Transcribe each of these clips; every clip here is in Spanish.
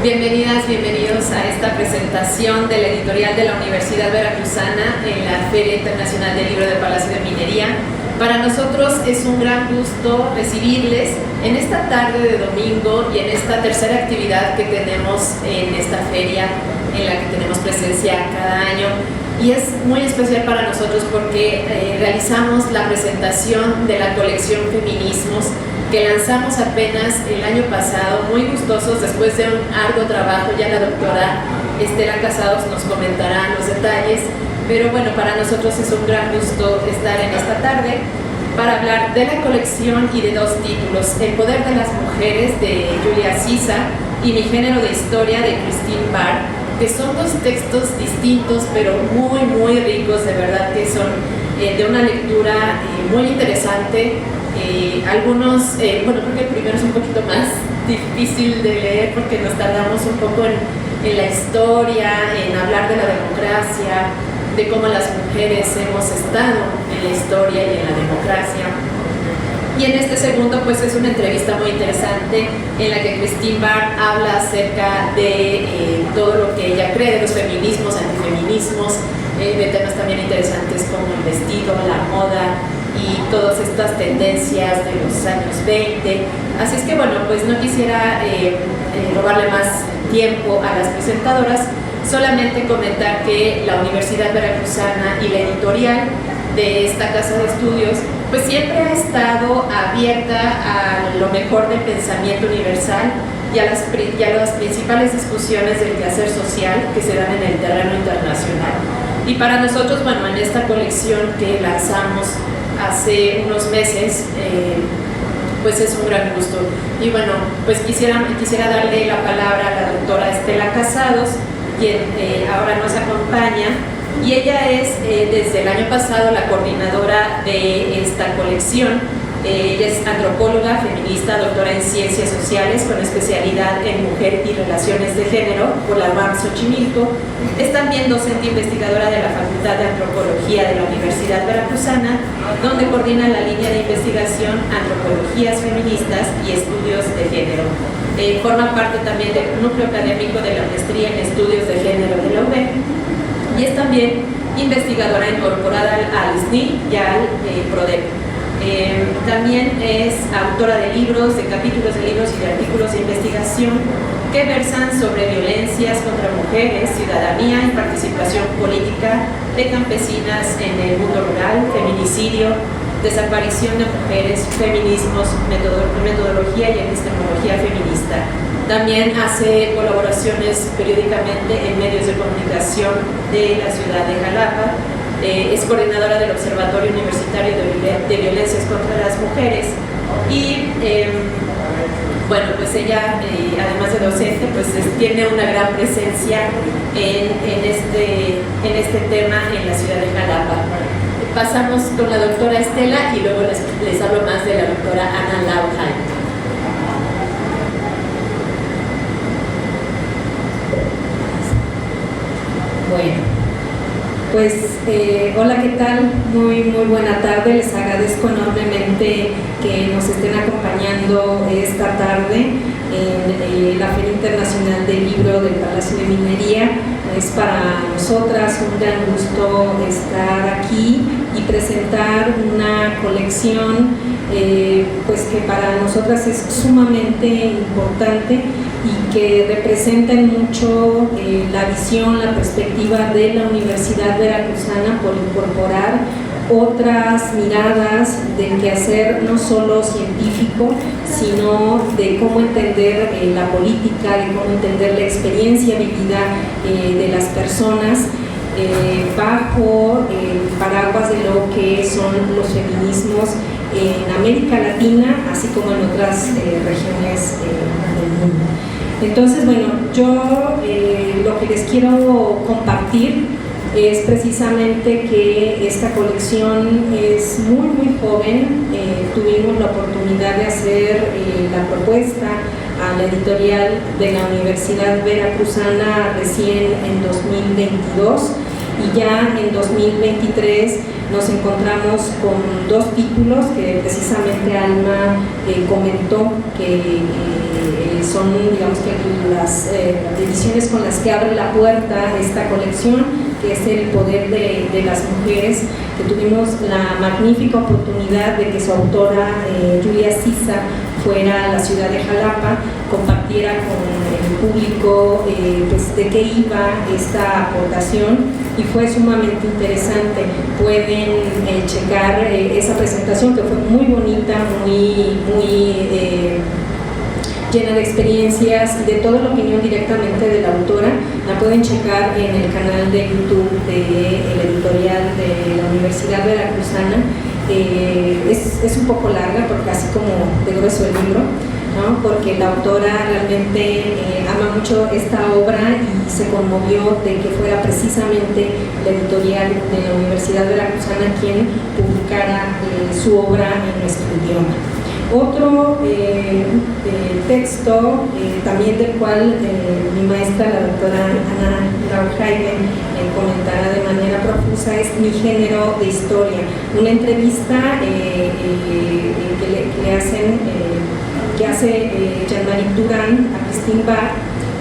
Bienvenidas, bienvenidos a esta presentación de la editorial de la Universidad Veracruzana en la Feria Internacional del Libro del Palacio de Minería. Para nosotros es un gran gusto recibirles en esta tarde de domingo y en esta tercera actividad que tenemos en esta feria en la que tenemos presencia cada año. Y es muy especial para nosotros porque realizamos la presentación de la colección Feminismos que lanzamos apenas el año pasado, muy gustosos después de un arduo trabajo. Ya la doctora Estela Casados nos comentará los detalles, pero bueno, para nosotros es un gran gusto estar en esta tarde para hablar de la colección y de dos títulos: El poder de las mujeres, de Julia Sisa, y Mi género de historia, de Christine Barr, que son dos textos distintos pero muy muy ricos, de verdad que son de una lectura muy interesante. Algunos, bueno, creo que el primero es un poquito más difícil de leer porque nos tardamos un poco en la historia, en hablar de la democracia, de cómo las mujeres hemos estado en la historia y en la democracia. Y en este segundo pues es una entrevista muy interesante en la que Christine Barr habla acerca de todo lo que ella cree, de los feminismos, antifeminismos, de temas también interesantes como el vestido, la moda y todas estas tendencias de los años 20. Así es que bueno, pues no quisiera robarle más tiempo a las presentadoras, solamente comentar que la Universidad Veracruzana y la editorial de esta casa de estudios pues siempre ha estado abierta a lo mejor del pensamiento universal y a las principales discusiones del quehacer social que se dan en el terreno internacional. Y para nosotros, bueno, en esta colección que lanzamos hace unos meses, pues es un gran gusto. Y bueno, pues quisiera darle la palabra a la doctora Estela Casados, quien ahora nos acompaña, y ella es desde el año pasado la coordinadora de esta colección. Ella es antropóloga, feminista, doctora en ciencias sociales con especialidad en mujer y relaciones de género por la UAM Xochimilco. Es también docente investigadora de la Facultad de Antropología de la Universidad Veracruzana, donde coordina la línea de investigación Antropologías Feministas y Estudios de Género. Forma parte también del núcleo académico de la maestría en Estudios de Género de la UB y es también investigadora incorporada al SNI y al PRODEP. También es autora de libros, de capítulos de libros y de artículos de investigación que versan sobre violencias contra mujeres, ciudadanía y participación política de campesinas en el mundo rural, feminicidio, desaparición de mujeres, feminismos, metodología y epistemología feminista. También hace colaboraciones periódicamente en medios de comunicación de la ciudad de Jalapa. Es coordinadora del Observatorio Universitario de Violencias contra las Mujeres y bueno, pues ella además de docente pues tiene una gran presencia en este tema en la ciudad de Jalapa. Pasamos con la doctora Estela y luego les hablo más de la doctora Ana Lauheim. Bueno, pues hola, ¿qué tal? Muy buena tarde. Les agradezco enormemente que nos estén acompañando esta tarde en la Feria Internacional del Libro del Palacio de Minería. Es para nosotras un gran gusto estar aquí y presentar una colección pues que para nosotras es sumamente importante y que representan mucho la visión, la perspectiva de la Universidad Veracruzana por incorporar otras miradas del quehacer no solo científico, sino de cómo entender la política, de cómo entender la experiencia vivida de las personas bajo el paraguas de lo que son los feminismos en América Latina, así como en otras regiones del mundo. Entonces, bueno, yo lo que les quiero compartir es precisamente que esta colección es muy joven. Tuvimos la oportunidad de hacer la propuesta a la editorial de la Universidad Veracruzana recién en 2022 y ya en 2023 nos encontramos con dos títulos que precisamente Alma comentó que son, digamos que las ediciones con las que abre la puerta esta colección, que es El poder de las mujeres, que tuvimos la magnífica oportunidad de que su autora, Julia Sisa, fuera a la ciudad de Jalapa, compartiera con el público pues, de qué iba esta aportación, y fue sumamente interesante. Pueden checar esa presentación, que fue muy bonita, muy llena de experiencias y de toda la opinión directamente de la autora. La pueden checar en el canal de YouTube del editorial de la Universidad Veracruzana. Es un poco larga, porque así como de grueso el libro, ¿no? Porque la autora realmente ama mucho esta obra y se conmovió de que fuera precisamente la editorial de la Universidad Veracruzana quien publicara su obra en nuestro idioma. Otro texto también del cual mi maestra, la doctora Ana Raujaide, comentará de manera profusa, es Mi género de historia, una entrevista que hace Jean-Marie Durand a Christine Barr,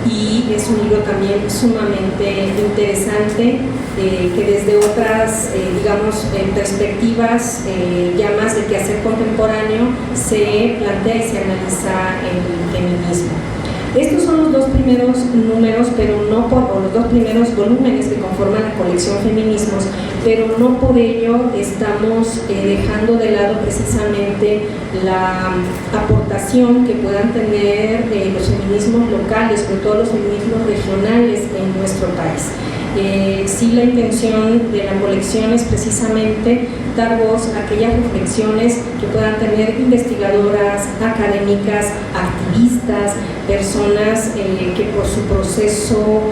y es un libro también sumamente interesante, que desde otras, perspectivas ya más de quehacer contemporáneo, se plantea y se analiza el feminismo. Estos son los dos primeros números, o los dos primeros volúmenes que conforman la colección Feminismos, pero no por ello estamos dejando de lado precisamente la aportación que puedan tener los feminismos locales, sobre todo los feminismos regionales en nuestro país. Sí, la intención de la colección es precisamente dar voz a aquellas reflexiones que puedan tener investigadoras, académicas, activistas, personas que por su proceso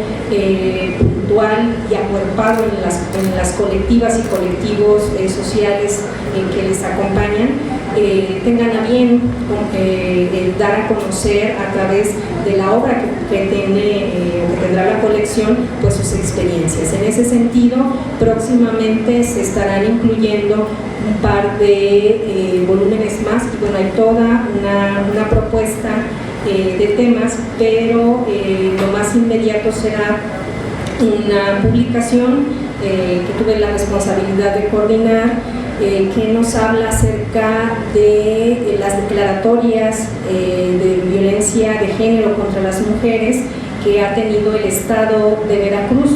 puntual y acuerpado en las colectivas y colectivos sociales que les acompañan, tengan a bien dar a conocer a través de la obra que tendrá la colección, pues sus experiencias. En ese sentido, próximamente se estarán incluyendo un par de volúmenes más, y bueno, hay toda una propuesta de temas, pero lo más inmediato será una publicación que tuve la responsabilidad de coordinar, que nos habla acerca de las declaratorias de violencia de género contra las mujeres que ha tenido el Estado de Veracruz.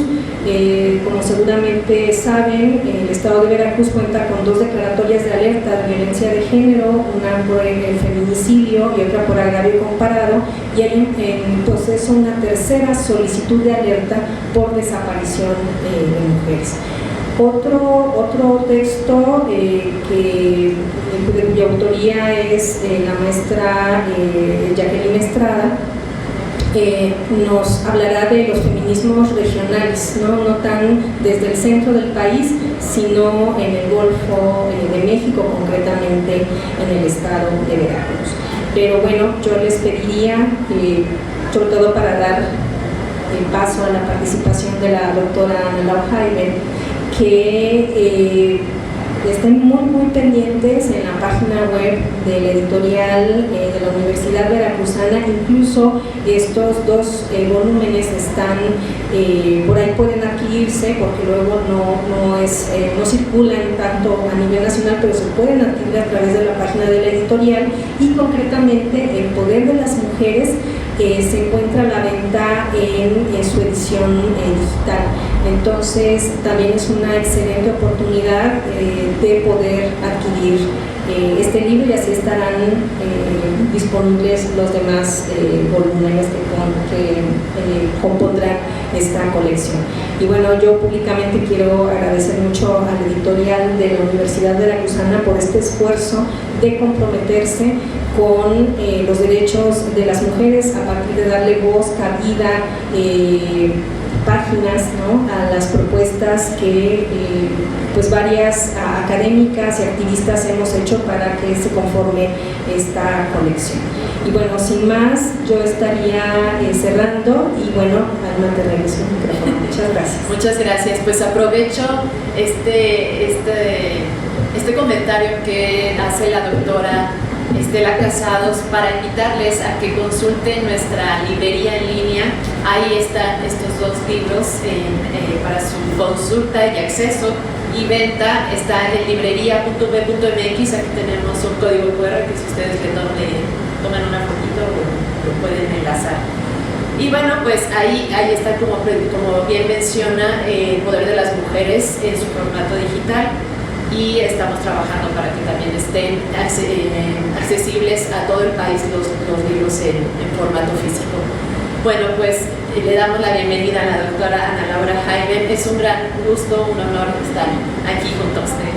Como seguramente saben, el Estado de Veracruz cuenta con 2 declaratorias de alerta de violencia de género, una por el feminicidio y otra por agravio comparado, y hay en proceso una tercera solicitud de alerta por desaparición de mujeres. Otro texto de cuya autoría es la maestra Jacqueline Estrada, nos hablará de los feminismos regionales, no tan desde el centro del país, sino en el Golfo de México, concretamente en el estado de Veracruz. Pero bueno, yo les pediría, sobre todo para dar paso a la participación de la doctora Ana Raujaide, que estén muy pendientes en la página web del editorial de la Universidad Veracruzana. Incluso estos 2 volúmenes están por ahí, pueden adquirirse, porque luego no circulan tanto a nivel nacional, pero se pueden adquirir a través de la página de la editorial. Y concretamente El poder de las mujeres se encuentra a la venta en su edición digital. Entonces también es una excelente oportunidad de poder adquirir este libro, y así estarán disponibles los demás volúmenes que compondrán esta colección. Y bueno, yo públicamente quiero agradecer mucho al editorial de la Universidad Veracruzana por este esfuerzo de comprometerse con los derechos de las mujeres a partir de darle voz, cabida, páginas, ¿no?, a las propuestas que pues varias académicas y activistas hemos hecho para que se conforme esta colección. Y bueno, sin más, yo estaría cerrando, y bueno, Alma, te regreso el micrófono. Muchas gracias. Muchas gracias. Pues aprovecho este comentario que hace la doctora Estela Casados para invitarles a que consulten nuestra librería en línea ahí están estos dos libros para su consulta y acceso y venta. Está en librería.b.mx. Aquí tenemos un código QR que si ustedes le toman una fotito lo pueden enlazar. Y bueno, pues ahí está, como bien menciona, el poder de las mujeres en su formato digital, y estamos trabajando para que también estén accesibles a todo el país los libros en formato físico. Bueno, pues le damos la bienvenida a la doctora Ana Laura Jaime. Es un gran gusto, un honor estar aquí junto a usted.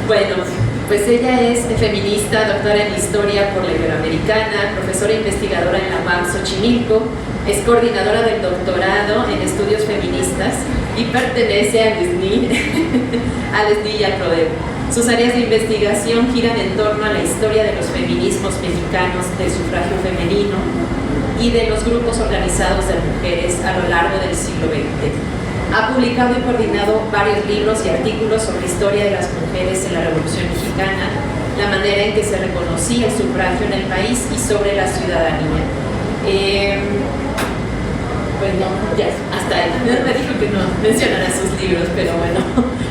Bueno, pues ella es feminista, doctora en Historia por la Iberoamericana, profesora investigadora en la UAM Xochimilco, es coordinadora del doctorado en estudios feministas y pertenece al SNI y al PRODEP. Sus áreas de investigación giran en torno a la historia de los feminismos mexicanos, del sufragio femenino y de los grupos organizados de mujeres a lo largo del siglo XX. Ha publicado y coordinado varios libros y artículos sobre historia de las mujeres en la Revolución Mexicana, la manera en que se reconocía el sufragio en el país y sobre la ciudadanía. Bueno, ya, hasta me dijo que no mencionara sus libros, pero bueno,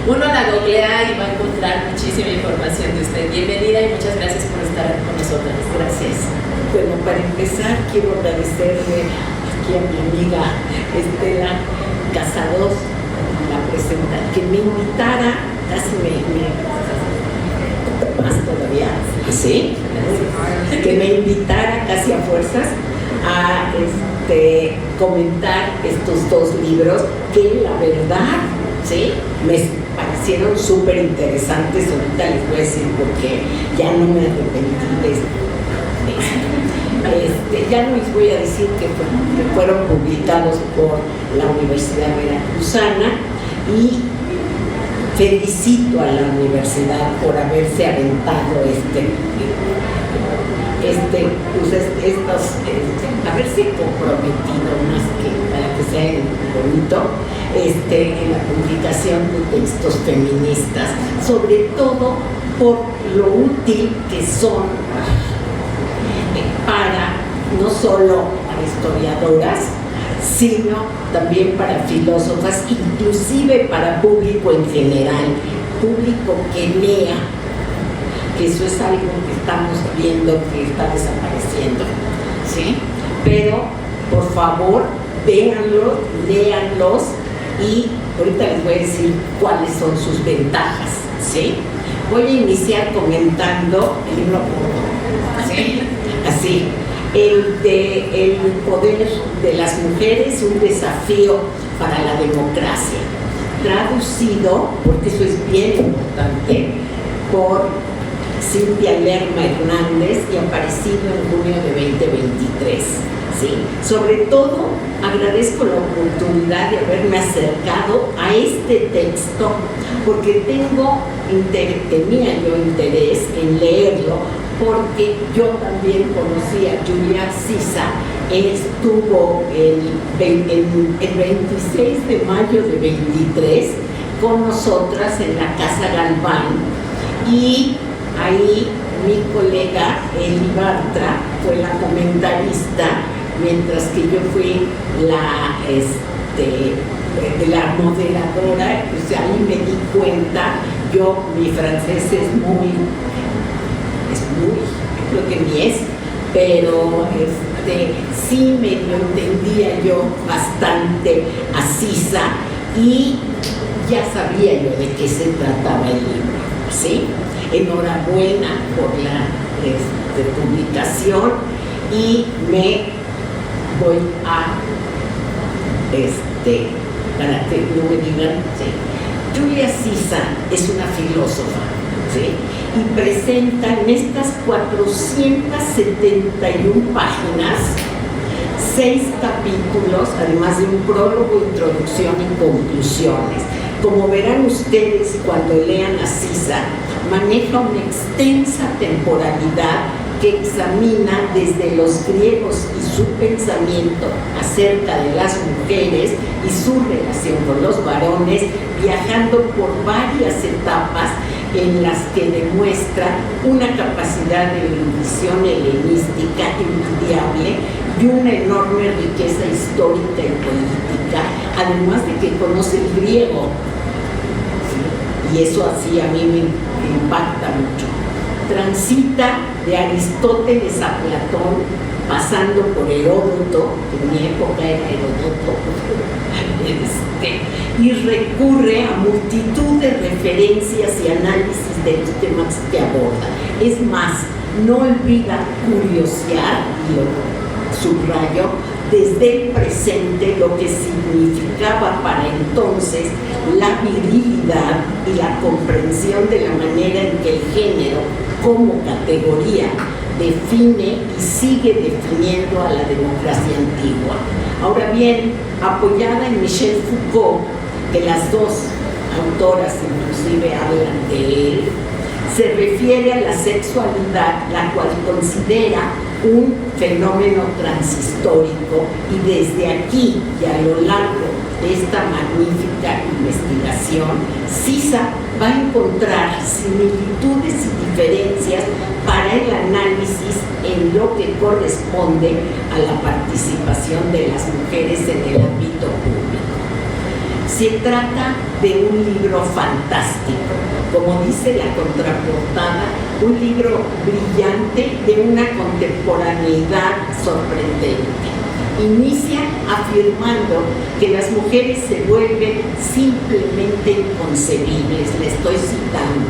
uno la googlea y va a encontrar muchísima información de usted. Bienvenida y muchas gracias por estar con nosotras. Gracias. Bueno, para empezar, quiero agradecerle aquí a mi amiga Estela Casados, la presenta, que me invitara, casi más todavía, ¿sí? Que me invitara casi a fuerzas a comentar estos dos libros que la verdad, ¿sí?, me parecieron súper interesantes. Ahorita les voy a decir porque ya no me arrepentí de esto. Ya no les voy a decir que fueron publicados por la Universidad Veracruzana, y felicito a la universidad por haberse aventado haberse comprometido más que para que sea bonito en la publicación de textos feministas, sobre todo por lo útil que son para no solo para historiadoras, sino también para filósofas, inclusive para público en general, público que lea, que eso es algo que estamos viendo que está desapareciendo, ¿sí? Pero, por favor, véanlos, léanlos, y ahorita les voy a decir cuáles son sus ventajas, ¿sí? Voy a iniciar comentando el libro, ¿sí? Así, el poder de las mujeres, un desafío para la democracia, traducido, porque eso es bien importante, por Cintia Lerma Hernández y aparecido en junio de 2023. ¿Sí? Sobre todo, agradezco la oportunidad de haberme acercado a este texto, porque tenía yo interés en leerlo, porque yo también conocí a Julia Sisa. Estuvo el 26 de mayo de 23 con nosotras en la Casa Galván, y ahí mi colega Eli Bartra fue la comentarista, mientras que yo fui la moderadora. Pues ahí me di cuenta, mi francés creo que ni es, pero sí medio entendía yo bastante a Sisa, y ya sabía yo de qué se trataba el libro, ¿sí? Enhorabuena por la publicación, y me voy a para que no me digan, ¿sí? Julia Sisa es una filósofa, ¿sí? Y presenta en estas 471 páginas 6 capítulos, además de un prólogo, introducción y conclusiones. Como verán ustedes cuando lean a Sisa, maneja una extensa temporalidad que examina desde los griegos y su pensamiento acerca de las mujeres y su relación con los varones, viajando por varias etapas en las que demuestra una capacidad de erudición helenística envidiable y una enorme riqueza histórica y política, además de que conoce el griego. Y eso así a mí me impacta mucho. Transita de Aristóteles a Platón, pasando por Heródoto, en mi época era Heródoto, y recurre a multitud de referencias y análisis de los temas que aborda. Es más, no olvida curiosear, y lo subrayo, desde el presente lo que significaba para entonces la virilidad y la comprensión de la manera en que el género como categoría define y sigue definiendo a la democracia antigua. Ahora bien, apoyada en Michel Foucault, que las dos autoras inclusive hablan de él, se refiere a la sexualidad, la cual considera un fenómeno transhistórico, y desde aquí y a lo largo de esta magnífica investigación, Sisa va a encontrar similitudes y diferencias para el análisis en lo que corresponde a la participación de las mujeres en el ámbito público. Se trata de un libro fantástico, como dice la contraportada, un libro brillante de una contemporaneidad sorprendente. Inicia afirmando que las mujeres se vuelven simplemente inconcebibles, le estoy citando,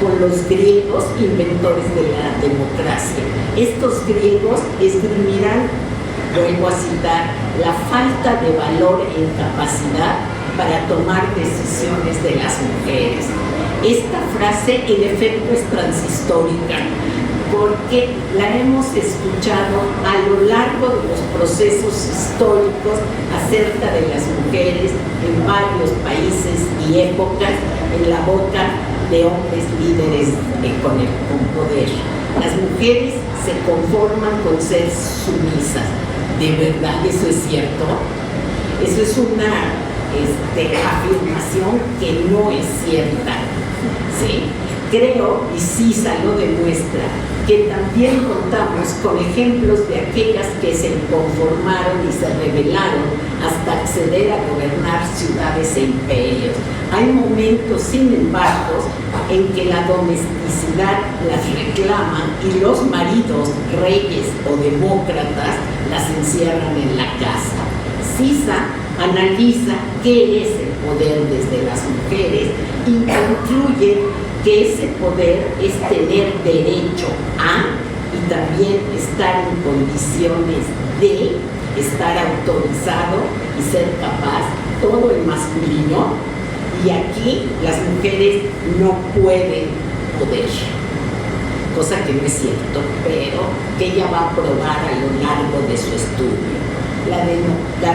con los griegos inventores de la democracia. Estos griegos esgrimirán, vuelvo a citar, la falta de valor e incapacidad para tomar decisiones de las mujeres. Esta frase en efecto es transhistórica, porque la hemos escuchado a lo largo de los procesos históricos acerca de las mujeres en varios países y épocas, en la boca de hombres líderes con poder. Las mujeres se conforman con ser sumisas. ¿De verdad eso es cierto? Eso es una afirmación que no es cierta, ¿sí? Creo, y Sisa lo demuestra, que también contamos con ejemplos de aquellas que se conformaron y se rebelaron hasta acceder a gobernar ciudades e imperios. Hay momentos, sin embargo, en que la domesticidad las reclama y los maridos, reyes o demócratas, las encierran en la casa. Sisa analiza qué es el poder desde las mujeres y concluye que ese poder es tener derecho a y también estar en condiciones de estar autorizado y ser capaz, todo el masculino, y aquí las mujeres no pueden poder, cosa que no es cierto, pero que ella va a probar a lo largo de su estudio. La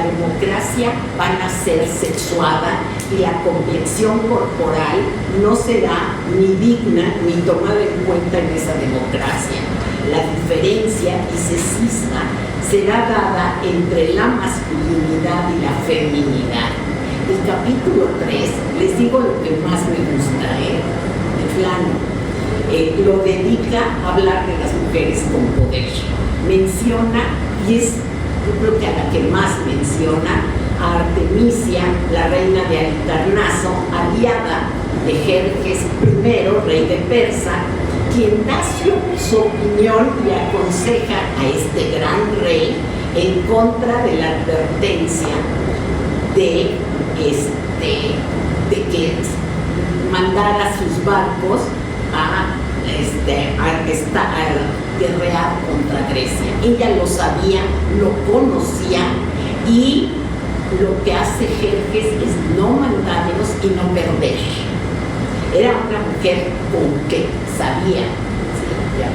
democracia va a ser sexuada y la complexión corporal no será ni digna ni tomada en cuenta en esa democracia. La diferencia y sexismo será dada entre la masculinidad y la feminidad. El capítulo 3, les digo lo que más me gusta, de plano, lo dedica a hablar de las mujeres con poder. Menciona, y es yo creo que a la que más menciona, a Artemisia, la reina de Halicarnaso, aliada de Jerjes I, rey de Persa, quien da su opinión y aconseja a este gran rey en contra de la advertencia de que mandara sus barcos a guerrear contra Grecia. Ella lo sabía, lo conocía, y lo que hace Jerjes es no mandarlos y no perder. Era una mujer con que sabía. Sí, ya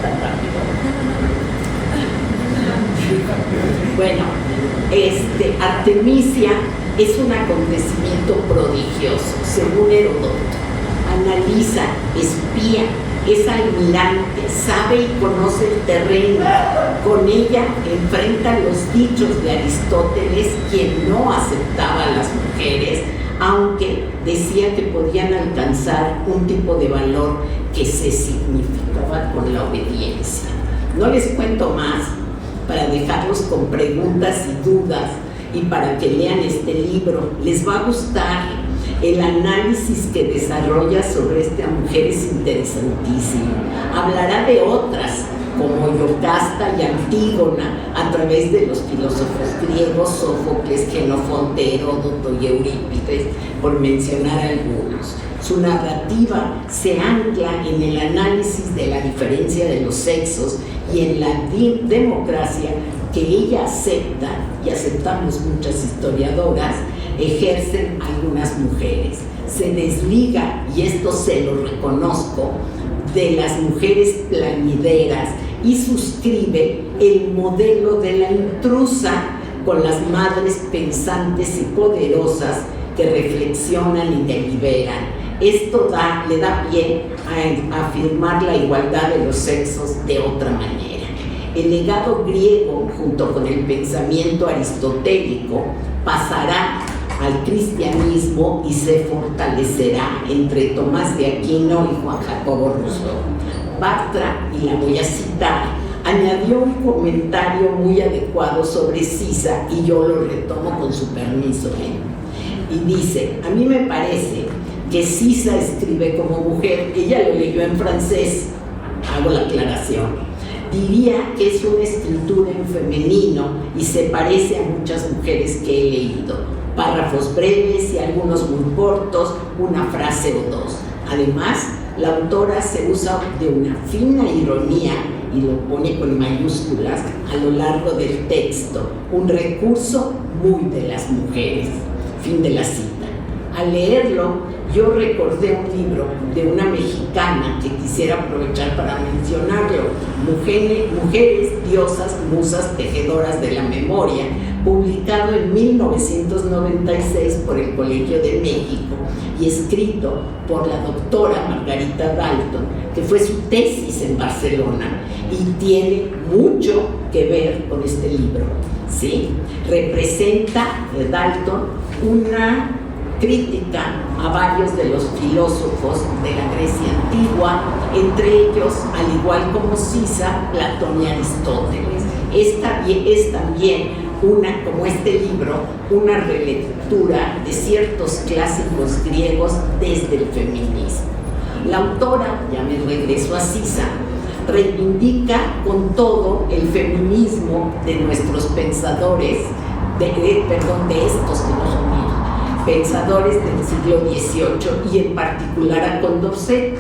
tan rápido. Bueno, Artemisia es un acontecimiento prodigioso, según Heródoto. Analiza, espía es almirante, sabe y conoce el terreno. Con ella enfrenta los dichos de Aristóteles, quien no aceptaba a las mujeres, aunque decía que podían alcanzar un tipo de valor que se significaba con la obediencia. No les cuento más para dejarlos con preguntas y dudas y para que lean este libro. Les va a gustar. El análisis que desarrolla sobre esta mujer es interesantísimo. Hablará de otras, como Yocasta y Antígona, a través de los filósofos griegos, Sófocles, Xenofonte, Heródoto y Eurípides, por mencionar algunos. Su narrativa se ancla en el análisis de la diferencia de los sexos y en la democracia que ella acepta, y aceptamos muchas historiadoras, ejercen algunas mujeres. Se desliga, y esto se lo reconozco, de las mujeres plañideras y suscribe el modelo de la intrusa con las madres pensantes y poderosas que reflexionan y deliberan. Esto le da pie a afirmar la igualdad de los sexos de otra manera. El legado griego, junto con el pensamiento aristotélico, pasará al cristianismo y se fortalecerá entre Tomás de Aquino y Juan Jacobo Rousseau. Bartra, y la voy a citar, añadió un comentario muy adecuado sobre Sisa, y yo lo retomo con su permiso. Y dice: a mí me parece que Sisa escribe como mujer. Ella lo leyó en francés, hago la aclaración. Diría que es una escritura en femenino y se parece a muchas mujeres que he leído. Párrafos breves y algunos muy cortos, una frase o dos. Además, la autora se usa de una fina ironía, y lo pone con mayúsculas a lo largo del texto, un recurso muy de las mujeres. Fin de la cita. Al leerlo, yo recordé un libro de una mexicana que quisiera aprovechar para mencionarlo, Mujeres, Diosas, Musas, Tejedoras de la Memoria, publicado en 1996 por el Colegio de México y escrito por la doctora Margarita Dalton, que fue su tesis en Barcelona, y tiene mucho que ver con este libro, ¿sí? Representa Dalton una crítica a varios de los filósofos de la Grecia antigua, entre ellos, al igual como Sisa, Platón y Aristóteles. Es también como este libro, una relectura de ciertos clásicos griegos desde el feminismo. La autora, ya me regreso a Sisa, reivindica con todo el feminismo de nuestros pensadores, de estos que no son míos, pensadores del siglo XVIII, y en particular a Condorcet.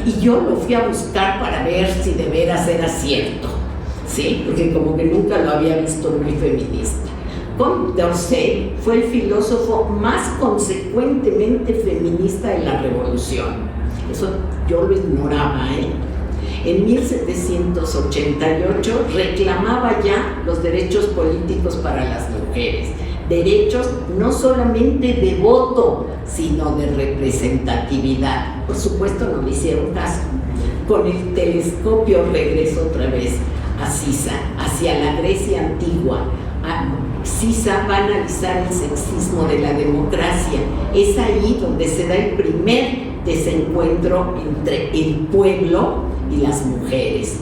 Y yo lo fui a buscar para ver si de veras era cierto, ¿sí? Porque como que nunca lo había visto muy feminista. Condorcet fue el filósofo más consecuentemente feminista de la Revolución. Eso yo lo ignoraba, En 1788 reclamaba ya los derechos políticos para las mujeres, derechos no solamente de voto, sino de representatividad. Por supuesto no le hicieron caso. Con el telescopio regreso otra vez a Sisa, hacia la Grecia antigua. Sisa va a analizar el sexismo de la democracia. Es ahí donde se da el primer desencuentro entre el pueblo y las mujeres.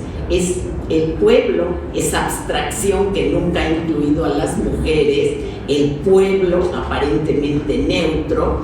El pueblo es abstracción que nunca ha incluido a las mujeres, el pueblo aparentemente neutro,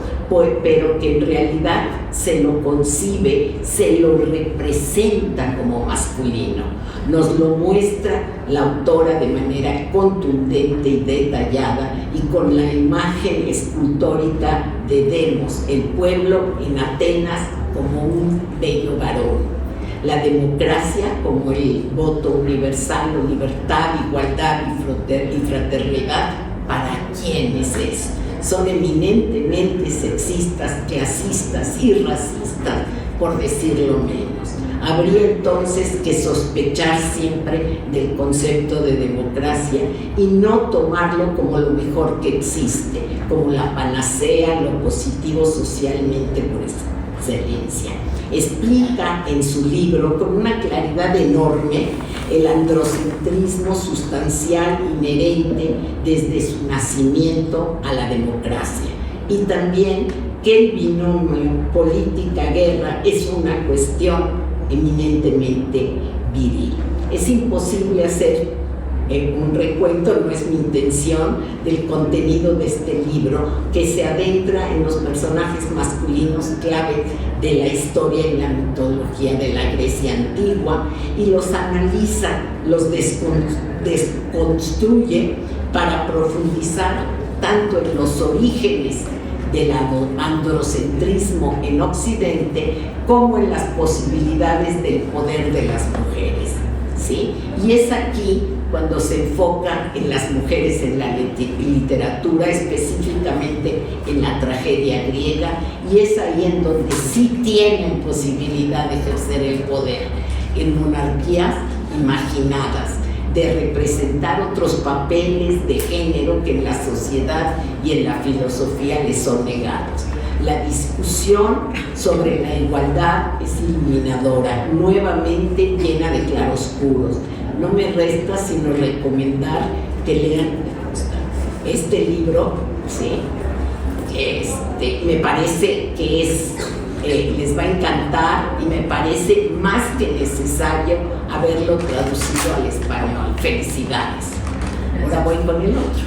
pero que en realidad se lo concibe, se lo representa como masculino. Nos lo muestra la autora de manera contundente y detallada, y con la imagen escultórica de Demos, el pueblo en Atenas como un bello varón. La democracia como el voto universal, o libertad, igualdad y fraternidad. ¿Para quién es eso? Son eminentemente sexistas, clasistas y racistas, por decirlo menos. Habría entonces que sospechar siempre del concepto de democracia y no tomarlo como lo mejor que existe, como la panacea, lo positivo socialmente por excelencia. Explica en su libro con una claridad enorme el androcentrismo sustancial inherente desde su nacimiento a la democracia, y también que el binomio política-guerra es una cuestión eminentemente viril. Es imposible hacer un recuento, no es mi intención, del contenido de este libro, que se adentra en los personajes masculinos clave de la historia y la mitología de la Grecia antigua, y los analiza, los desconstruye para profundizar tanto en los orígenes del androcentrismo en Occidente como en las posibilidades del poder de las mujeres, ¿sí? Y es aquí cuando se enfoca en las mujeres en la literatura, específicamente en la tragedia griega, y es ahí en donde sí tienen posibilidad de ejercer el poder, en monarquías imaginadas, de representar otros papeles de género que en la sociedad y en la filosofía les son negados. La discusión sobre la igualdad es iluminadora, nuevamente llena de claroscuros. No me resta sino recomendar que lean este libro, ¿sí? Me parece que les va a encantar, y me parece más que necesario haberlo traducido al español. Felicidades. Ahora voy con el otro.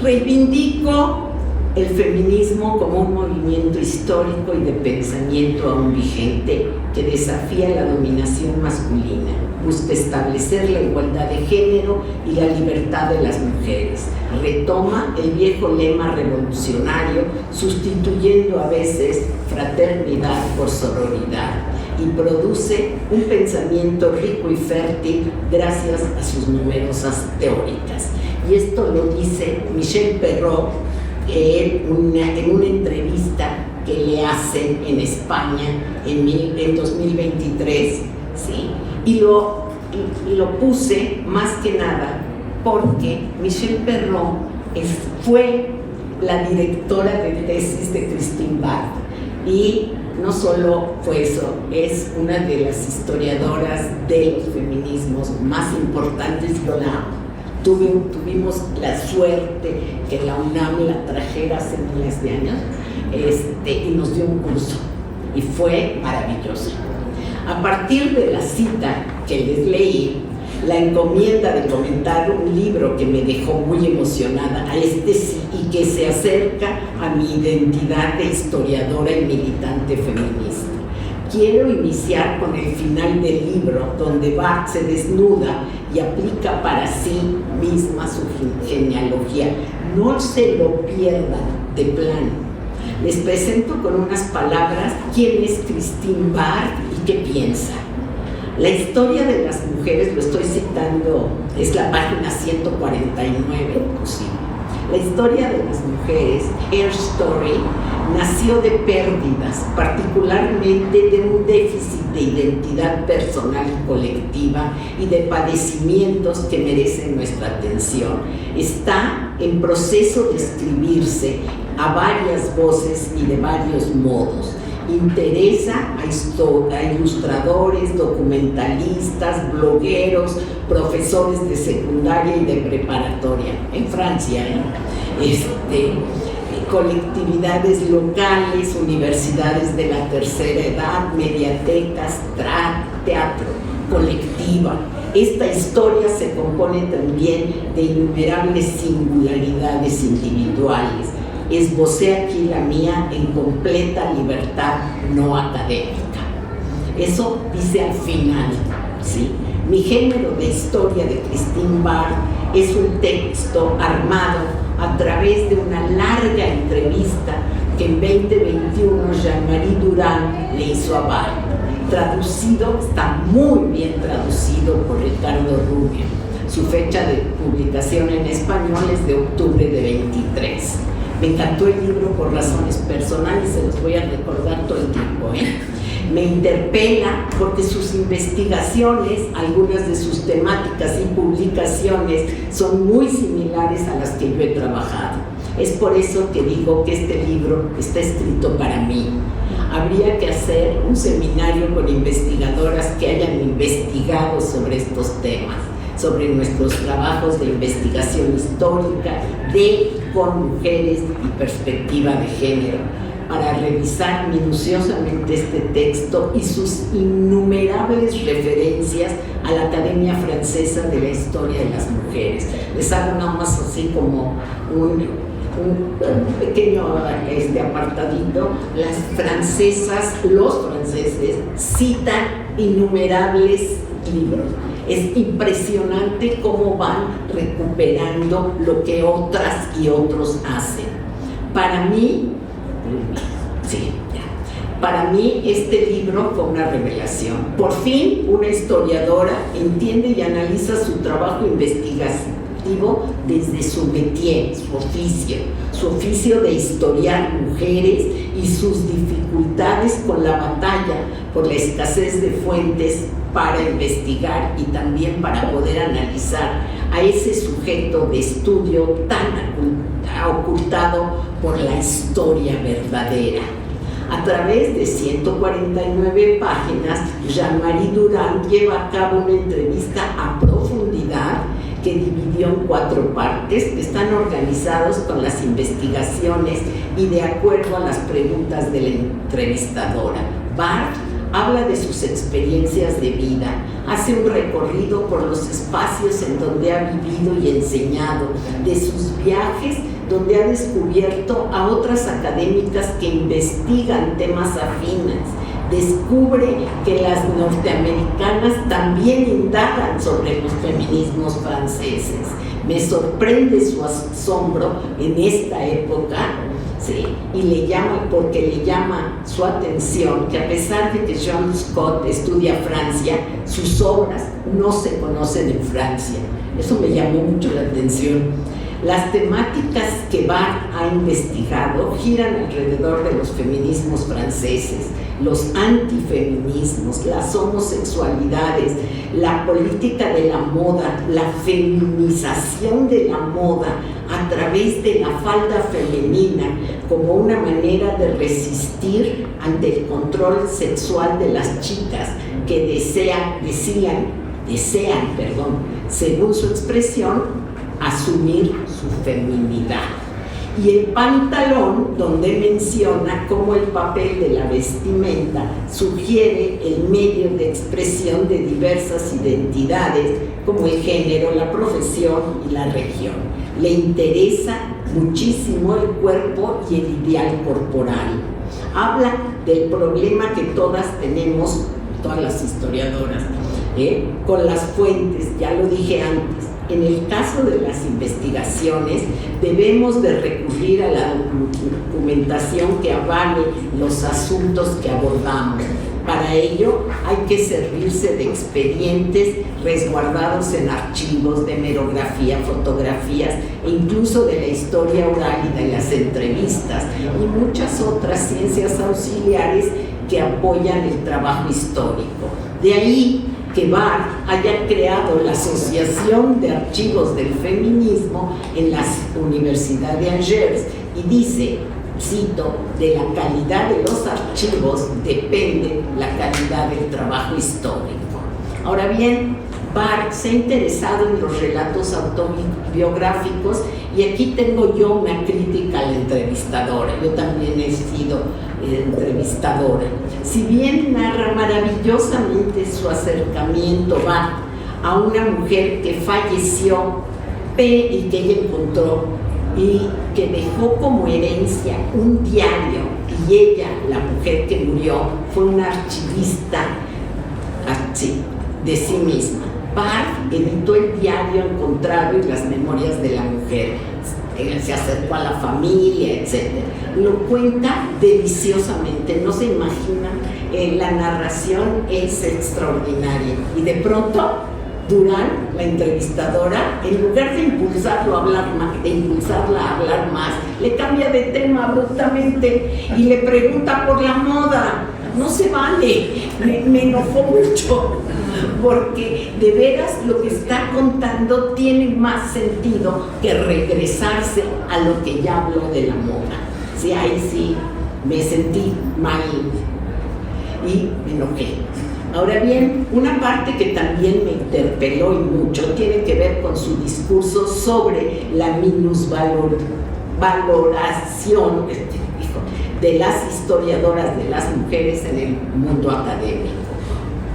Reivindico el feminismo como un movimiento histórico y de pensamiento aún vigente que desafía la dominación masculina, busca establecer la igualdad de género y la libertad de las mujeres, retoma el viejo lema revolucionario, sustituyendo a veces fraternidad por sororidad, y produce un pensamiento rico y fértil gracias a sus numerosas teóricas. Y esto lo dice Michel Perrault en una entrevista que le hacen en España en 2023, ¿sí? Y lo puse más que nada porque Michel Perrault fue la directora de tesis de Christine Barth, y no solo fue eso, es una de las historiadoras de los feminismos más importantes. Yo la amo. Tuvimos la suerte que la UNAM la trajera hace miles de años, y nos dio un curso, y fue maravilloso. A partir de la cita que les leí, la encomienda de comentar un libro que me dejó muy emocionada, sí, y que se acerca a mi identidad de historiadora y militante feminista. Quiero iniciar con el final del libro, donde Barth se desnuda y aplica para sí misma su genealogía. No se lo pierdan de plano. Les presento con unas palabras quién es Christine Barth y qué piensa. La historia de las mujeres, lo estoy citando, es la página 149 inclusive. La historia de las mujeres, Her Story, nació de pérdidas, particularmente de un déficit de identidad personal y colectiva, y de padecimientos que merecen nuestra atención. Está en proceso de escribirse a varias voces y de varios modos. Interesa a ilustradores, documentalistas, blogueros, profesores de secundaria y de preparatoria, en Francia, colectividades locales, universidades de la tercera edad, mediatecas, teatro, colectiva. Esta historia se compone también de innumerables singularidades individuales. Esbocé aquí la mía en completa libertad no académica. Eso dice al final, ¿sí? Mi género de historia de Christine Barth es un texto armado a través de una larga entrevista que en 2021 Jean-Marie Durand le hizo a Barth. Traducido, está muy bien traducido por Ricardo Rubio. Su fecha de publicación en español es de octubre de 23. Me encantó el libro por razones personales, se los voy a recordar todo el tiempo, Me interpela porque sus investigaciones, algunas de sus temáticas y publicaciones son muy similares a las que yo he trabajado. Es por eso que digo que este libro está escrito para mí. habría que hacer un seminario con investigadoras que hayan investigado sobre estos temas, sobre nuestros trabajos de investigación histórica con mujeres y perspectiva de género, para revisar minuciosamente este texto y sus innumerables referencias a la Academia Francesa de la Historia de las Mujeres. Les hago nada más así como un pequeño apartadito. Las francesas, los franceses, citan innumerables libros. Es impresionante cómo van recuperando lo que otras y otros hacen. Para mí este libro fue una revelación. Por fin una historiadora entiende y analiza su trabajo investigativo desde su métier, su oficio de historiar mujeres y sus dificultades con la batalla por la escasez de fuentes para investigar y también para poder analizar a ese sujeto de estudio tan ocultado por la historia verdadera. A través de 149 páginas, Jean-Marie Durand lleva a cabo una entrevista a profundidad que dividió en 4 partes que están organizados con las investigaciones y de acuerdo a las preguntas de la entrevistadora. Barthes habla de sus experiencias de vida, hace un recorrido por los espacios en donde ha vivido y enseñado, de sus viajes donde ha descubierto a otras académicas que investigan temas afines. Descubre que las norteamericanas también indagan sobre los feminismos franceses. Me sorprende su asombro en esta época, ¿sí? Porque le llama su atención que a pesar de que John Scott estudia Francia, sus obras no se conocen en Francia. Eso me llamó mucho la atención. Las temáticas que Barthes ha investigado giran alrededor de los feminismos franceses, los antifeminismos, las homosexualidades, la política de la moda, la feminización de la moda a través de la falda femenina como una manera de resistir ante el control sexual de las chicas que desean, según su expresión, asumir su feminidad. Y el pantalón, donde menciona cómo el papel de la vestimenta sugiere el medio de expresión de diversas identidades, como el género, la profesión y la región. Le interesa muchísimo el cuerpo y el ideal corporal. Habla del problema que todas tenemos, todas las historiadoras, con las fuentes, ya lo dije antes. En el caso de las investigaciones, debemos de recurrir a la documentación que avale los asuntos que abordamos. Para ello, hay que servirse de expedientes resguardados en archivos de hemerografía, fotografías e incluso de la historia oral y de las entrevistas y muchas otras ciencias auxiliares que apoyan el trabajo histórico. De ahí que Barthes haya creado la Asociación de Archivos del Feminismo en la Universidad de Angers y dice, cito, de la calidad de los archivos depende la calidad del trabajo histórico. Ahora bien, Barthes se ha interesado en los relatos autobiográficos y aquí tengo yo una crítica a la entrevistadora. Yo también he sido entrevistadora. Si bien narra maravillosamente su acercamiento Barthes a una mujer que falleció y que ella encontró y que dejó como herencia un diario, y ella, la mujer que murió, fue una archivista de sí misma. Barthes editó el diario encontrado y las memorias de la mujer. Se acercó a la familia, etc. Lo cuenta deliciosamente, no se imaginan, la narración es extraordinaria. Y de pronto, Durand, la entrevistadora, en lugar de impulsarla a hablar más, le cambia de tema abruptamente y le pregunta por la moda. No se vale, me enojó mucho, porque de veras lo que está contando tiene más sentido que regresarse a lo que ya habló de la moda. Sí, ahí sí, me sentí mal y me enojé. Ahora bien, una parte que también me interpeló y mucho tiene que ver con su discurso sobre la minusvaloración de las historiadoras, de las mujeres en el mundo académico.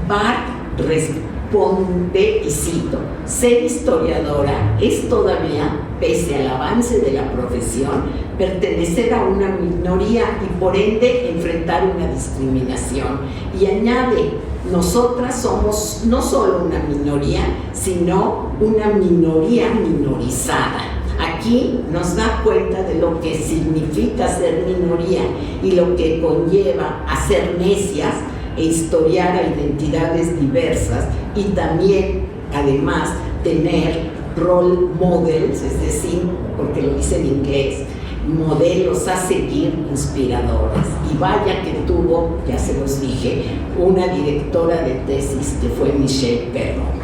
Barth responde, y cito: ser historiadora es todavía, pese al avance de la profesión, pertenecer a una minoría y por ende enfrentar una discriminación. Y añade: nosotras somos no solo una minoría, sino una minoría minorizada. Aquí nos da cuenta de lo que significa ser minoría y lo que conlleva a ser necias e historiar a identidades diversas, y también, además, tener role models, es decir, porque lo dice en inglés, modelos a seguir inspiradores. Y vaya que tuvo, ya se los dije, una directora de tesis que fue Michelle Perron.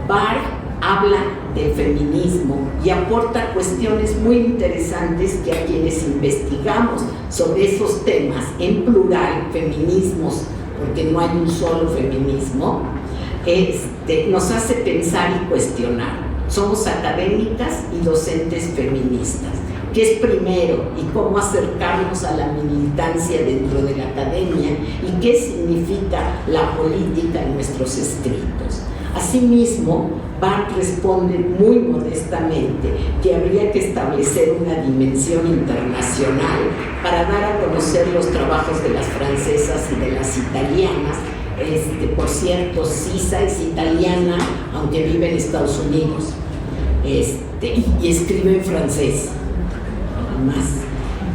Barth habla del feminismo y aporta cuestiones muy interesantes que a quienes investigamos sobre esos temas, en plural, feminismos, porque no hay un solo feminismo, nos hace pensar y cuestionar. Somos académicas y docentes feministas. ¿Qué es primero y cómo acercarnos a la militancia dentro de la academia y qué significa la política en nuestros escritos? Asimismo, Barth responde muy modestamente que habría que establecer una dimensión internacional para dar a conocer los trabajos de las francesas y de las italianas. Por cierto, Sisa es italiana, aunque vive en Estados Unidos, y escribe en francés. Más.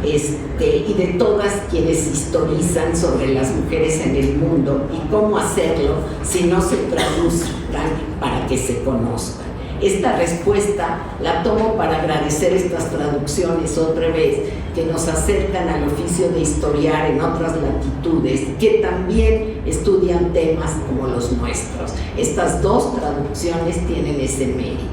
Y de todas quienes historizan sobre las mujeres en el mundo y cómo hacerlo si no se traduzcan para que se conozcan. Esta respuesta la tomo para agradecer estas traducciones otra vez, que nos acercan al oficio de historiar en otras latitudes, que también estudian temas como los nuestros. Estas dos traducciones tienen ese mérito.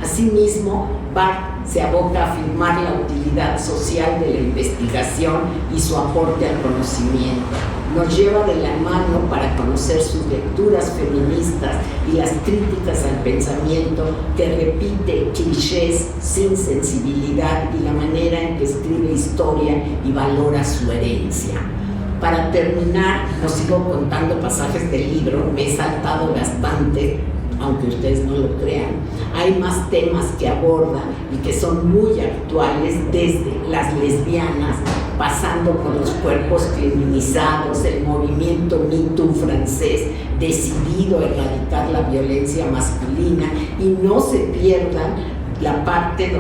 Asimismo, Barth se aboca a afirmar la utilidad social de la investigación y su aporte al conocimiento. Nos lleva de la mano para conocer sus lecturas feministas y las críticas al pensamiento, que repite clichés sin sensibilidad, y la manera en que escribe historia y valora su herencia. Para terminar, no sigo contando pasajes del libro, me he saltado bastante, aunque ustedes no lo crean. Hay más temas que aborda y que son muy actuales, desde las lesbianas, pasando por los cuerpos feminizados, el movimiento Me Too francés, decidido a erradicar la violencia masculina, y no se pierdan la parte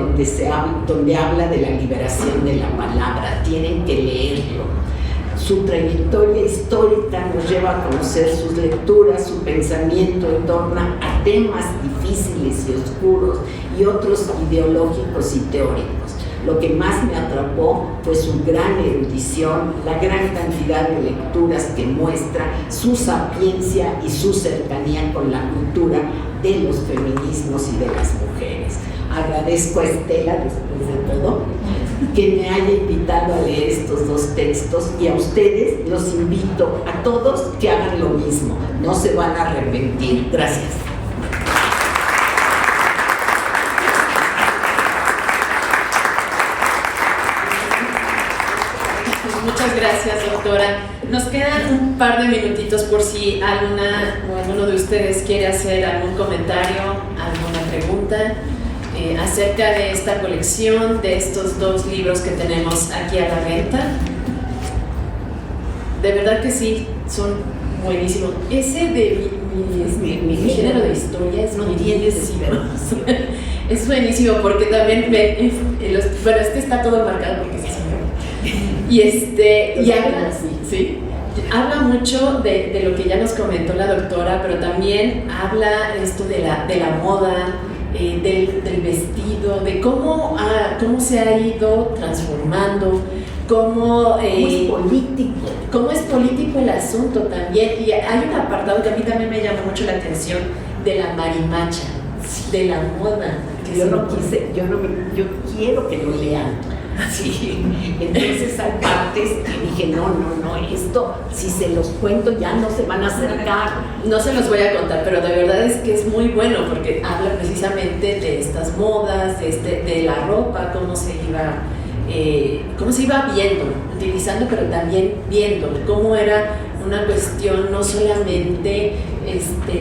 donde habla de la liberación de la palabra. Tienen que leerlo. Su trayectoria histórica nos lleva a conocer sus lecturas, su pensamiento en torno a temas difíciles y oscuros y otros ideológicos y teóricos. Lo que más me atrapó fue su gran erudición, la gran cantidad de lecturas que muestra, su sapiencia y su cercanía con la cultura de los feminismos y de las mujeres. Agradezco a Estela, después de todo, que me haya invitado a leer estos dos textos, y a ustedes los invito a todos que hagan lo mismo. No se van a arrepentir. Gracias. Muchas gracias, doctora. Nos quedan un par de minutitos por si alguno de ustedes quiere hacer algún comentario, alguna pregunta acerca de esta colección, de estos dos libros que tenemos aquí a la venta. De verdad que sí, son buenísimos. Ese de mi género de historia es buenísimo. Es buenísimo porque también este está todo marcado porque sí, y habla así, habla mucho de lo que ya nos comentó la doctora, pero también habla esto de la moda, del vestido, de cómo se ha ido transformando, cómo es político el asunto también. Y hay un apartado que a mí también me llama mucho la atención, de la marimacha, de la moda. Yo quiero que lo lean. Sí, entonces hay partes que dije, no, esto, si se los cuento ya no se van a acercar. No se los voy a contar, pero de verdad es que es muy bueno porque habla precisamente de estas modas, de la ropa, cómo se iba viendo, utilizando, pero también viendo cómo era una cuestión no solamente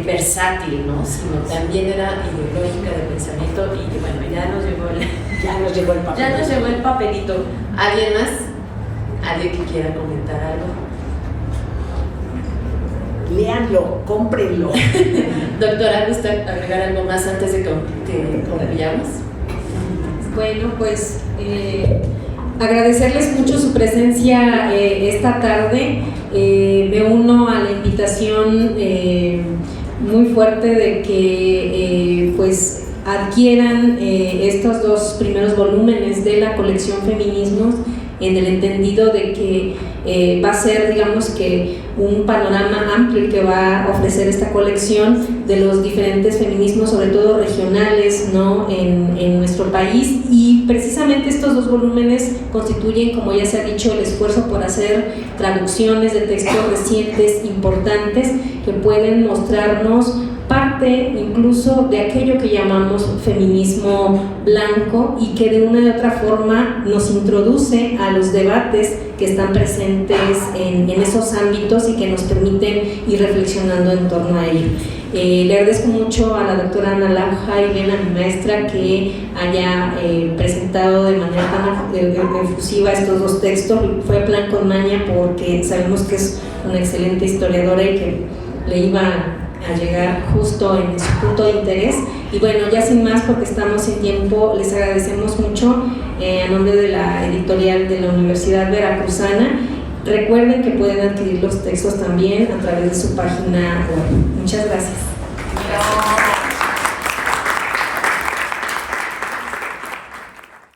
versátil, ¿no? Sino también era ideológica de pensamiento. Y bueno, ya nos llegó el papelito. Ya nos llegó el papelito. ¿Alguien más? ¿Alguien que quiera comentar algo? Léanlo, cómprenlo. Doctora, ¿gusta agregar algo más antes de que concluyamos? Bueno, pues agradecerles mucho su presencia esta tarde. Me uno a la invitación muy fuerte de que pues adquieran estos 2 primeros volúmenes de la colección Feminismos, en el entendido de que va a ser, digamos que, un panorama amplio que va a ofrecer esta colección de los diferentes feminismos, sobre todo regionales, ¿no?, en nuestro país. Y precisamente estos 2 volúmenes constituyen, como ya se ha dicho, el esfuerzo por hacer traducciones de textos recientes importantes que pueden mostrarnos parte incluso de aquello que llamamos feminismo blanco, y que de una u otra forma nos introduce a los debates que están presentes en esos ámbitos y que nos permiten ir reflexionando en torno a ello. Le agradezco mucho a la doctora Ana Lauja y bien a mi maestra que haya presentado de manera tan efusiva estos 2 textos. Fue plan con maña porque sabemos que es una excelente historiadora y que le iba a llegar justo en su punto de interés. Y bueno, ya sin más, porque estamos sin tiempo, les agradecemos mucho a nombre de la editorial de la Universidad Veracruzana. Recuerden que pueden adquirir los textos también a través de su página web. Muchas gracias.